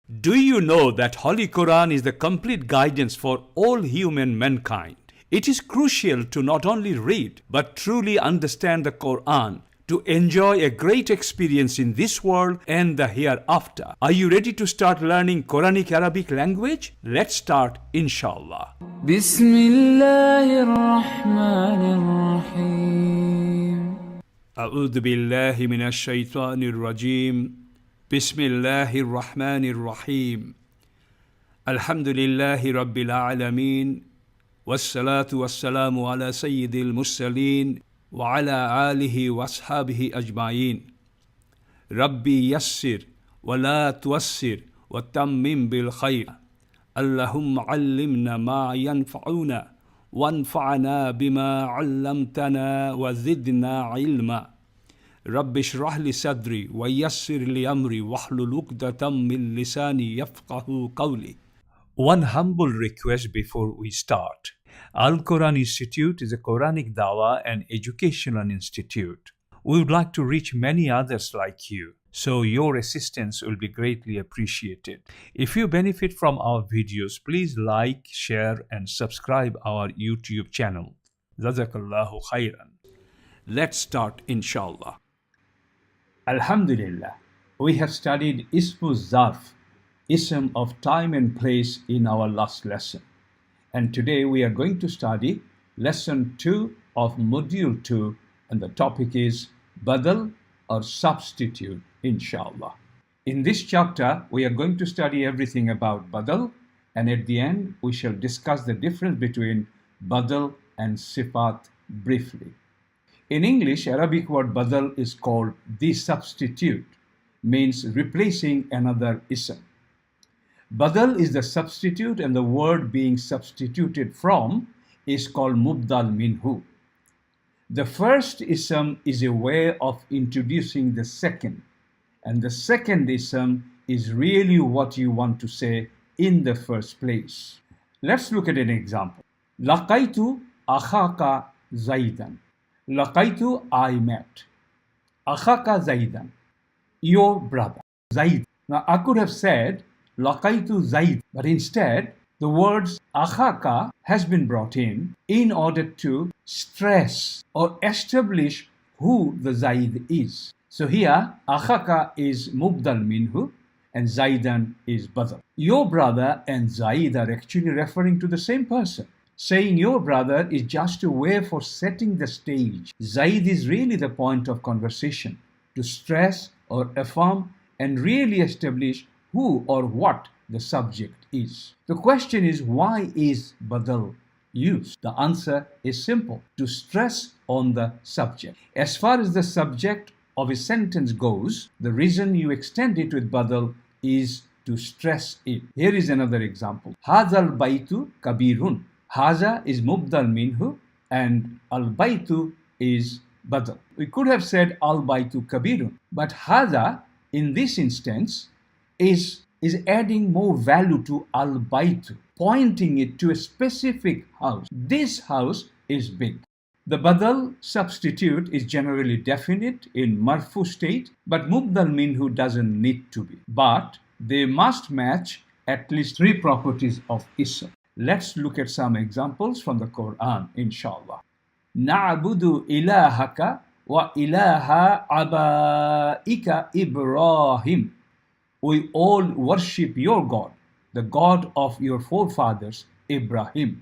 Do you know that Holy Quran is the complete guidance for all human mankind? It is crucial to not only read but truly understand the Quran to enjoy a great experience in this world and the hereafter. Are you ready to start learning Quranic Arabic language? Let's start, inshallah. Bismillahirrahmanirrahim. A'udhu billahi minash shaitanir rajim. Bismillahir Rahmanir Rahim. Alhamdulillahi Rabbil Alameen. Wassalatu wassalamu ala Sayyidil Mursaleen wa ala alihi wa ashabihi ajma'in. Rabbi yassir wa la tuwassir wa tammim bil khayr. Allahumma allimna ma yanfa'una wanfa'na bima 'allamtana wa zidna ilma. Rabbi shrah li sadri wa yassir li amri wahlul 'uqdatam min lisani yafqahu qawli. One humble request before we start. Al-Qur'an Institute is a Quranic Da'wah and Education institute. We would like to reach many others like you, so your assistance will be greatly appreciated. If you benefit from our videos, please like, share and subscribe our YouTube channel. Jazakallahu khairan. Let's start, inshallah. Alhamdulillah, we have studied Ismu Zarf, ism of time and place, in our last lesson. And today we are going to study lesson 2 of module 2, and the topic is Badal or substitute, inshallah. In this chapter, we are going to study everything about Badal, and at the end, we shall discuss the difference between Badal and Sifat briefly. In English, Arabic word Badal is called the substitute, means replacing another ism. Badal is the substitute, and the word being substituted from is called Mubdal minhu. The first ism is a way of introducing the second, and the second ism is really what you want to say in the first place. Let's look at an example. Laqaitu akhaka Zaidan. Laqaitu, I met. Akhaka Zaidan, your brother, Zaid. Now I could have said Laqaitu Zaid, but instead the words akhaka has been brought in order to stress or establish who the Zaid is. So here akhaka is Mubdal minhu and Zaidan is Badal. Your brother and Zaid are actually referring to the same person. Saying your brother is just a way for setting the stage. Zaid is really the point of conversation, to stress or affirm and really establish who or what the subject is. The question is, why is Badal used? The answer is simple: to stress on the subject. As far as the subject of a sentence goes, the reason you extend it with Badal is to stress it. Here is another example. Hazal baitu kabirun. Haza is Mubdal minhu and al-baitu is Badal. We could have said al-baitu kabirun, but Haza in this instance is adding more value to al-baitu, pointing it to a specific house. This house is big. The Badal substitute is generally definite in marfu state, but Mubdal minhu doesn't need to be. But they must match at least 3 properties of ism. Let's look at some examples from the Quran, inshallah. Na'budu ilahaka wa ilaha abaika Ibrahim. We all worship your God, the God of your forefathers, Ibrahim.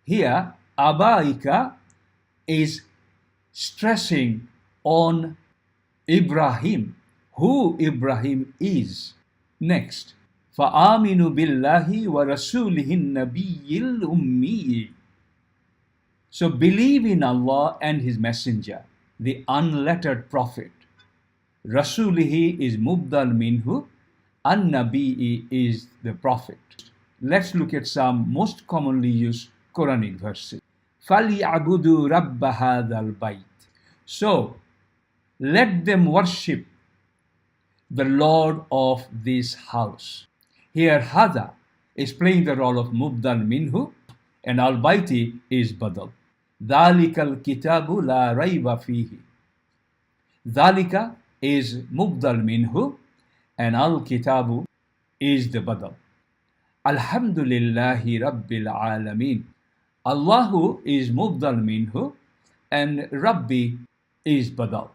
Here, abaika is stressing on Ibrahim, who Ibrahim is. Next, فَآمِنُوا بِاللَّهِ وَرَسُولِهِ النَّبِيِّ الْأُمِّيِّ. So believe in Allah and His Messenger, the unlettered Prophet. Rasulihi is Mubdal minhu, An-Nabi'i is the Prophet. Let's look at some most commonly used Quranic verses. فَلْيَعْبُدُوا رَبَّ هَذَا الْبَيْتِ. So, let them worship the Lord of this house. Here, Hada is playing the role of Mubdal minhu and Al-Bayti is Badal. ذَلِكَ الْكِتَابُ لَا رَيْبَ فِيهِ. ذَلِكَ is Mubdal minhu and Al-Kitabu is the Badal. Alhamdulillahi Rabbil Alameen. Allahu is Mubdal minhu and Rabbi is Badal.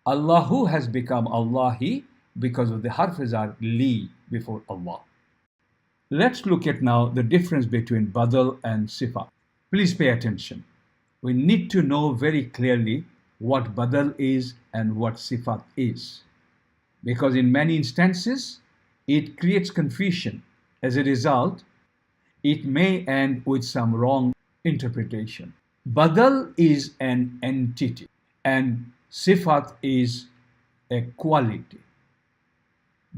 Allahu has become Allahi because of the harfs are li before Allah. Let's look at now the difference between Badal and Sifat. Please pay attention. We need to know very clearly what Badal is and what Sifat is, because in many instances it creates confusion. As a result, it may end with some wrong interpretation. Badal is an entity and Sifat is a quality.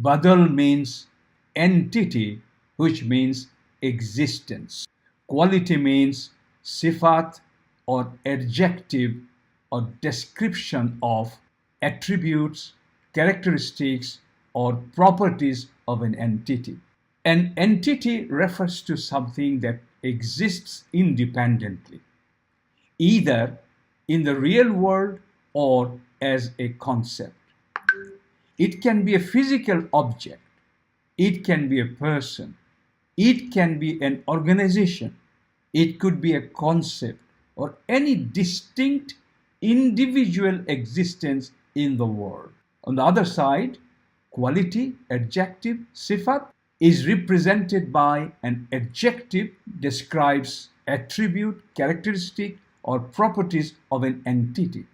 Badal means entity, which means existence. Quality means Sifat or adjective or description of attributes, characteristics, or properties of an entity. An entity refers to something that exists independently, either in the real world or as a concept. It can be a physical object, it can be a person, it can be an organization, it could be a concept, or any distinct individual existence in the world. On the other side, quality, adjective, sifat is represented by an adjective describes attribute, characteristic, or properties of an entity.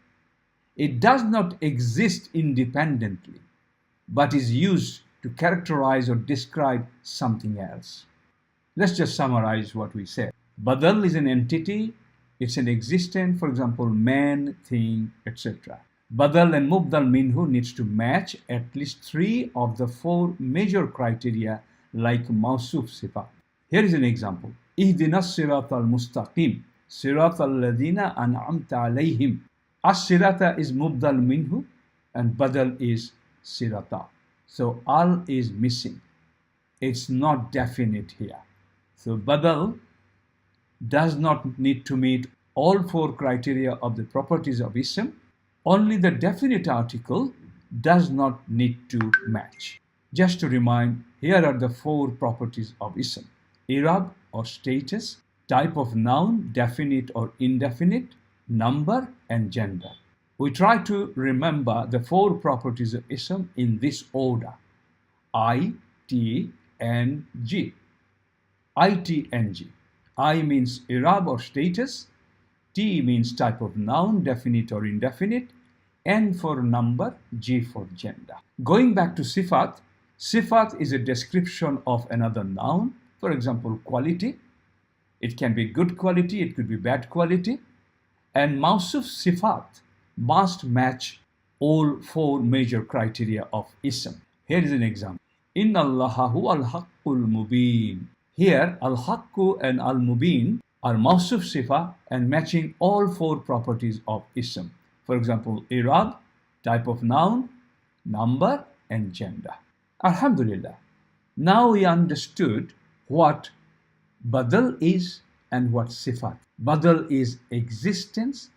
It does not exist independently, but is used to characterize or describe something else. Let's just summarize what we said. Badal is an entity, it's an existent, for example, man, thing, etc. Badal and Mubdal minhu needs to match at least 3 of the 4 major criteria like Mawsuf Sifat. Here is an example. Ihdina sirat al-mustaqim, sirat al-ladina an'amta alayhim. As-sirata is Mubdal minhu and Badal is sirata. So al is missing. It's not definite here. So Badal does not need to meet all 4 criteria of the properties of ism. Only the definite article does not need to match. Just to remind, here are the 4 properties of ism: i'rab or status, type of noun, definite or indefinite, number, and gender. We try to remember the 4 properties of ism in this order: I, T, and G. I, T, and G. I means i'rab or status, T means type of noun, definite or indefinite, N for number, G for gender. Going back to Sifat, Sifat is a description of another noun, for example, quality. It can be good quality, it could be bad quality. And Mawsuf Sifat must match all 4 major criteria of ism. Here is an example. Inna Allaha huwa al-haqqul mubin. Here, al-haqqu and al-mubin are Mawsuf Sifa and matching all 4 properties of ism. For example, i'rab, type of noun, number, and gender. Alhamdulillah. Now we understood what Badal is and what Sifat. Badal is existence,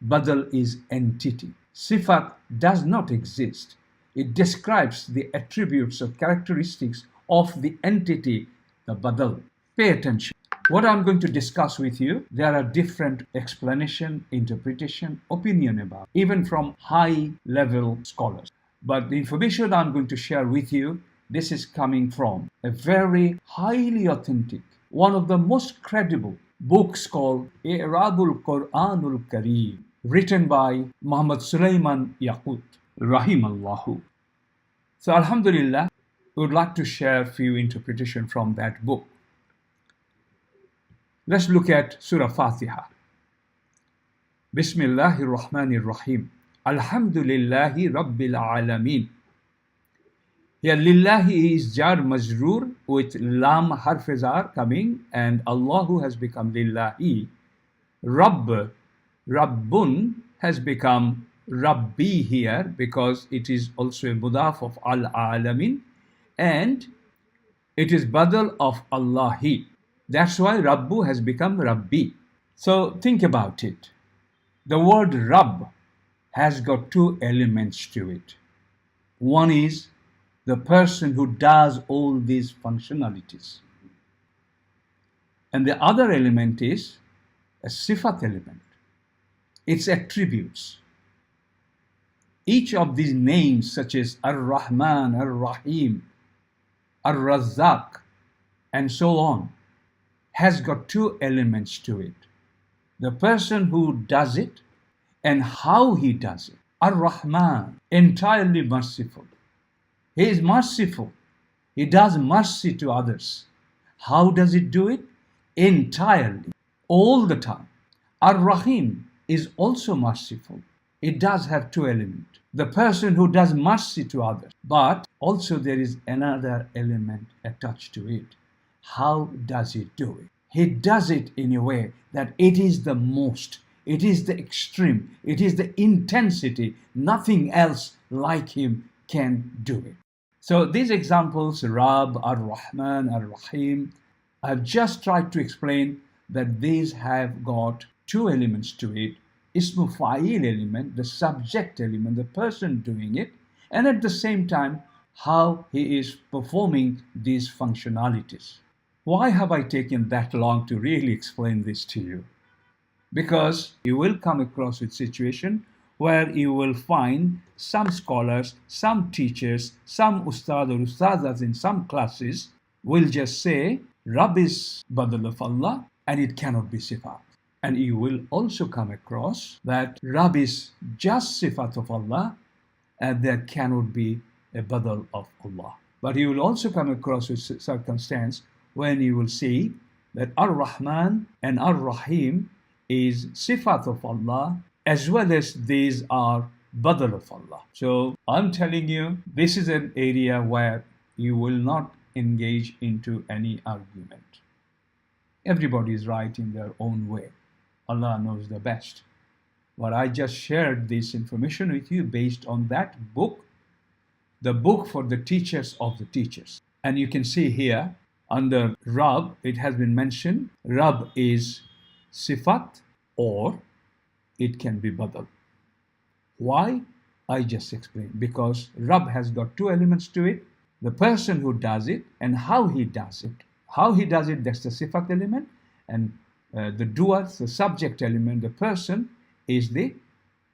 Badal is entity. Sifat does not exist. It describes the attributes or characteristics of the entity, the Badal. Pay attention. What I'm going to discuss with you, there are different explanation, interpretation, opinion about, even from high-level scholars. But the information I'm going to share with you, this is coming from a very highly authentic, one of the most credible books called I'rabul Qur'anul Kareem, written by Muhammad Sulaiman Yaqut, rahimallahu. So alhamdulillah, we would like to share a few interpretation from that book. Let's look at Surah Fatiha. Bismillahir Rahmanir Rahim. Alhamdulillahi Rabbil Alameen. Here lillahi is jar majroor with lam harfezar coming and Allahu has become lillahi. Rabb, Rabbun has become Rabbi here because it is also a mudaf of al-alamin and it is badal of Allahi. That's why Rabbu has become Rabbi. So think about it. The word Rabb has got 2 elements to it. One is the person who does all these functionalities. And the other element is a Sifat element, its attributes. Each of these names, such as Ar-Rahman, Ar-Rahim, Ar-Razzaq, and so on, has got two elements to it. The person who does it and how he does it. Ar-Rahman, entirely merciful. He is merciful. He does mercy to others. How does it do it? Entirely, all the time. Ar-Rahim is also merciful. It does have two elements. The person who does mercy to others, but also there is another element attached to it. How does he do it? He does it in a way that it is the most, it is the extreme, it is the intensity. Nothing else like him can do it. So these examples, Rabb, Ar-Rahman, Ar-Rahim, I've just tried to explain that these have got two elements to it. Ismu Fa'il element, the subject element, the person doing it, and at the same time, how he is performing these functionalities. Why have I taken that long to really explain this to you? Because you will come across a situation where you will find some scholars, some teachers, some ustad or ustadas in some classes will just say, Rabb is Badal of Allah, and it cannot be Sifat. And you will also come across that Rabb is just Sifat of Allah, and there cannot be a Badal of Allah. But you will also come across a circumstance when you will see that Ar-Rahman and Ar-Rahim is Sifat of Allah, as well as these are Badal of Allah. So I'm telling you, this is an area where you will not engage into any argument. Everybody is right in their own way. Allah knows the best. But I just shared this information with you based on that book, the book for the teachers of the teachers. And you can see here under Rabb, it has been mentioned, Rabb is Sifat or it can be Badal. Why? I just explained. Because Rabb has got two elements to it, the person who does it and how he does it. How he does it, that's the Sifat element, and the doer, the subject element, the person, is the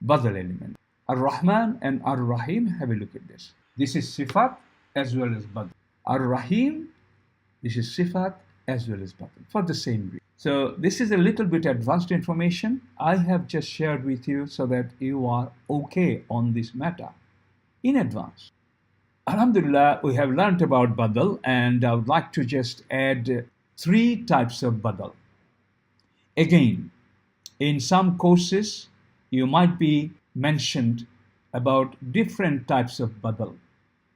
Badal element. Ar-Rahman and Ar-Rahim, have a look at this. This is Sifat as well as Badal. Ar-Rahim, this is Sifat as well as Badal, for the same reason. So this is a little bit advanced information I have just shared with you so that you are okay on this matter in advance. Alhamdulillah, we have learned about Badal, and I would like to just add three types of Badal. Again, in some courses, you might be mentioned about different types of Badal,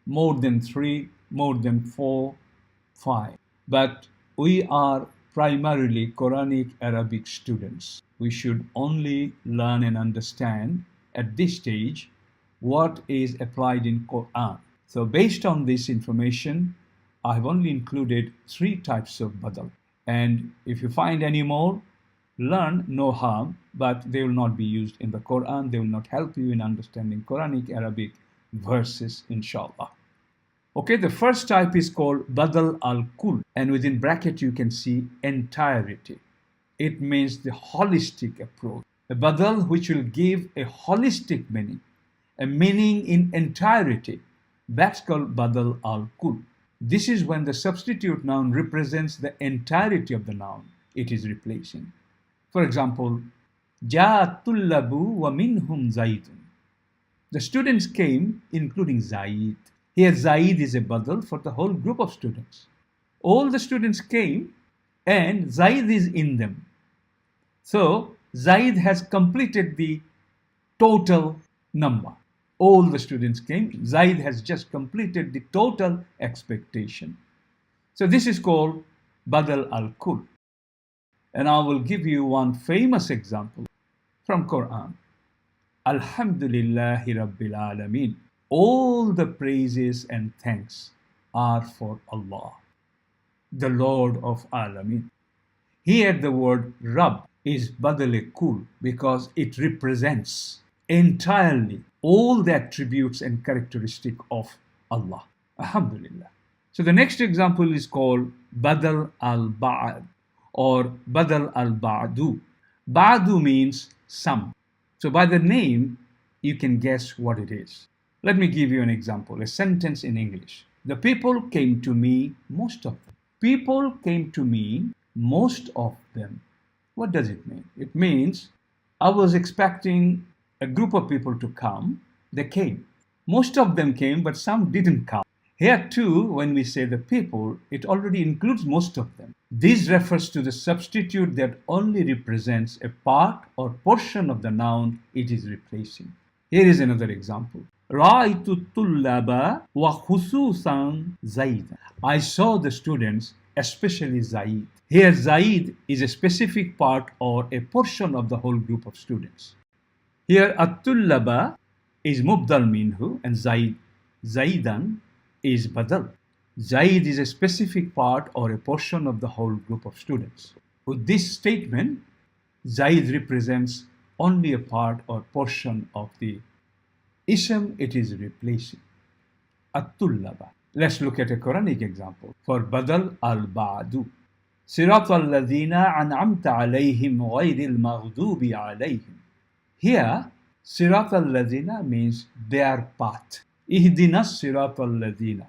more than 3, more than 4, 5. But we are primarily Quranic Arabic students. We should only learn and understand at this stage what is applied in Quran. So based on this information, I have only included 3 types of Badal. And if you find any more, learn, no harm, but they will not be used in the Quran. They will not help you in understanding Quranic Arabic verses, inshallah. Okay, the first type is called Badal al-Kull, and within bracket you can see entirety. It means the holistic approach. A Badal which will give a holistic meaning, a meaning in entirety. That's called Badal al-Kull. This is when the substitute noun represents the entirety of the noun it is replacing. For example, Ja'at tullabu wa minhum Zaidun. The students came, including Zaid. Here Zaid is a Badal for the whole group of students. All the students came and Zaid is in them. So Zaid has completed the total number. All the students came. Zaid has just completed the total expectation. So this is called Badal al-Kull. And I will give you one famous example from Quran. Alhamdulillahi Rabbil Alameen. All the praises and thanks are for Allah, the Lord of Alameen. Here the word Rabb is Badal Kull because it represents entirely all the attributes and characteristics of Allah. Alhamdulillah. So the next example is called Badal al-Ba'd or Badal al-Ba'du. Ba'du means some. So by the name, you can guess what it is. Let me give you an example, a sentence in English. The people came to me, most of them. People came to me, most of them. What does it mean? It means I was expecting a group of people to come. They came. Most of them came, but some didn't come. Here too, when we say the people, it already includes most of them. This refers to the substitute that only represents a part or portion of the noun it is replacing. Here is another example. رَأَيْتُ الطُّلَّابَ وَخُصُوصًا زَيْدًا. I saw the students, especially Zaid. Here Zaid is a specific part or a portion of the whole group of students. Here at-tullaba is mubdal minhu and Zaidan is badal. Zaid is a specific part or a portion of the whole group of students. With this statement, Zaid represents only a part or portion of the ism it is replacing. At-tullaba. Let's look at a Quranic example for Badal al-Ba'du. صراط الذين أنعمت عليهم غير المغضوب عليهم. Here, صراط الذين means their path. اهدنا الصراط الذين.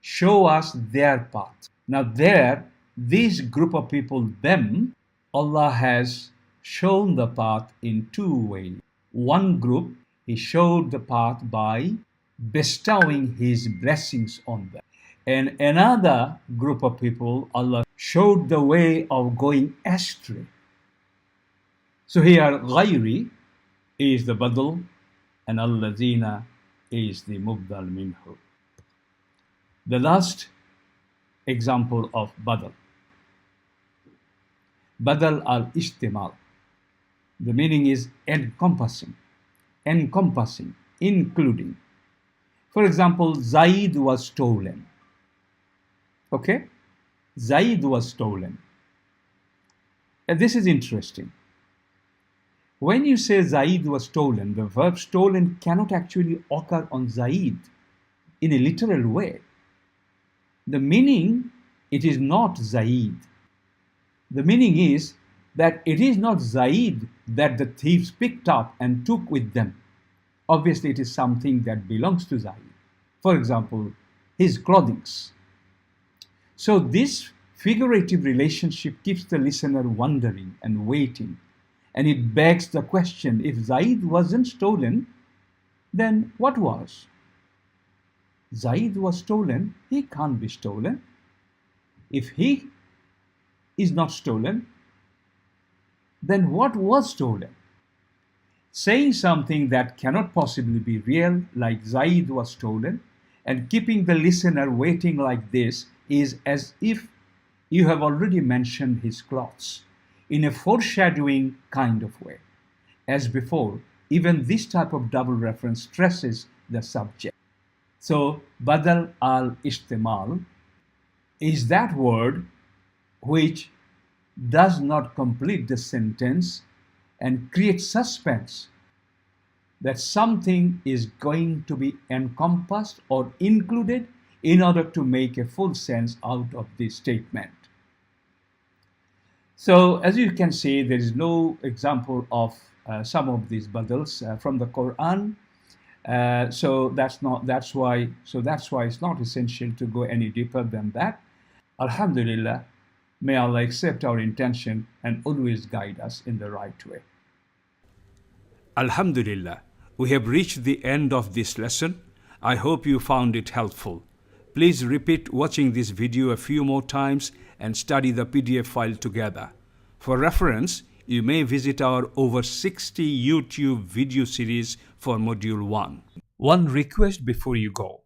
Show us their path. Now there, this group of people, them, Allah has shown the path in two ways. One group, He showed the path by bestowing His blessings on them. And another group of people, Allah showed the way of going astray. So here, غيري is the badal and الذين is the mubdal minhu. The last example of badal. Badal al-ishtimal. The meaning is encompassing, including. For example, Zaid was stolen. Okay? Zaid was stolen. And this is interesting. When you say Zaid was stolen, the verb stolen cannot actually occur on Zaid in a literal way. The meaning, it is not Zaid. The meaning is that it is not Zaid that the thieves picked up and took with them. Obviously, it is something that belongs to Zaid. For example, his clothings. So this figurative relationship keeps the listener wondering and waiting. And it begs the question, if Zaid wasn't stolen, then what was? Zaid was stolen, he can't be stolen. If he is not stolen, then what was stolen? Saying something that cannot possibly be real, like Zaid was stolen, and keeping the listener waiting like this is as if you have already mentioned his clothes in a foreshadowing kind of way. As before, even this type of double reference stresses the subject. So, Badal al-Ishtimal is that word which does not complete the sentence and creates suspense that something is going to be encompassed or included in order to make a full sense out of this statement. So, as you can see, there is no example of some of these badals from the Quran. So that's why it's not essential to go any deeper than that. Alhamdulillah, may Allah accept our intention and always guide us in the right way. Alhamdulillah, we have reached the end of this lesson. I hope you found it helpful. Please repeat watching this video a few more times and study the PDF file together. For reference, you may visit our over 60 YouTube video series for Module 1. One request before you go.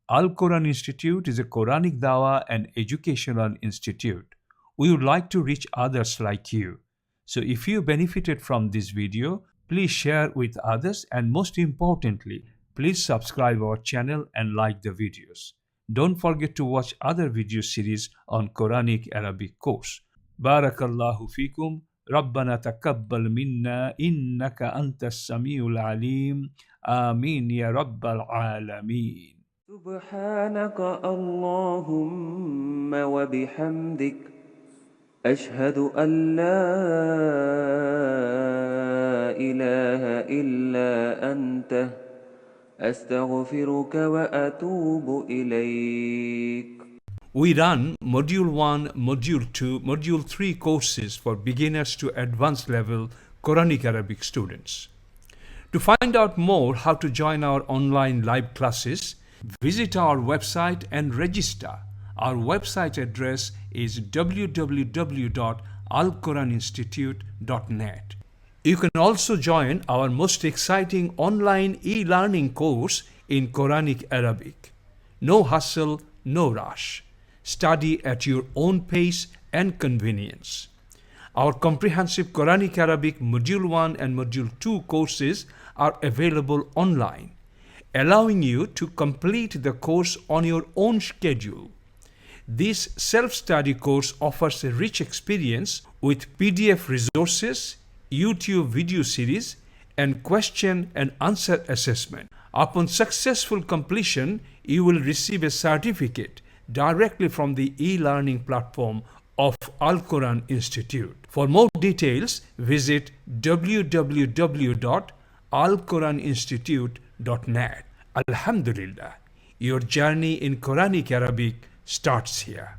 Al-Qur'an Institute is a Quranic Da'wah and Educational Institute. We would like to reach others like you. So if you benefited from this video, please share with others, and most importantly, please subscribe our channel and like the videos. Don't forget to watch other video series on Quranic Arabic course. Barakallahu fikum. ربنا تقبل منا إنك أنت السميع العليم آمين يا رب العالمين. سبحانك اللهم وبحمدك أشهد أن لا إله إلا أنت أستغفرك وأتوب إليك. We run Module 1, Module 2, Module 3 courses for beginners to advanced level Quranic Arabic students. To find out more how to join our online live classes, visit our website and register. Our website address is www.alquraninstitute.net. You can also join our most exciting online e-learning course in Quranic Arabic. No hustle, no rush. Study at your own pace and convenience. Our comprehensive Quranic Arabic Module 1 and Module 2 courses are available online, allowing you to complete the course on your own schedule. This self-study course offers a rich experience with PDF resources, YouTube video series, and question and answer assessment. Upon successful completion, you will receive a certificate directly from the e-learning platform of Al-Qur'an Institute. For more details, visit www.alquraninstitute.net. Alhamdulillah, your journey in Quranic Arabic starts here.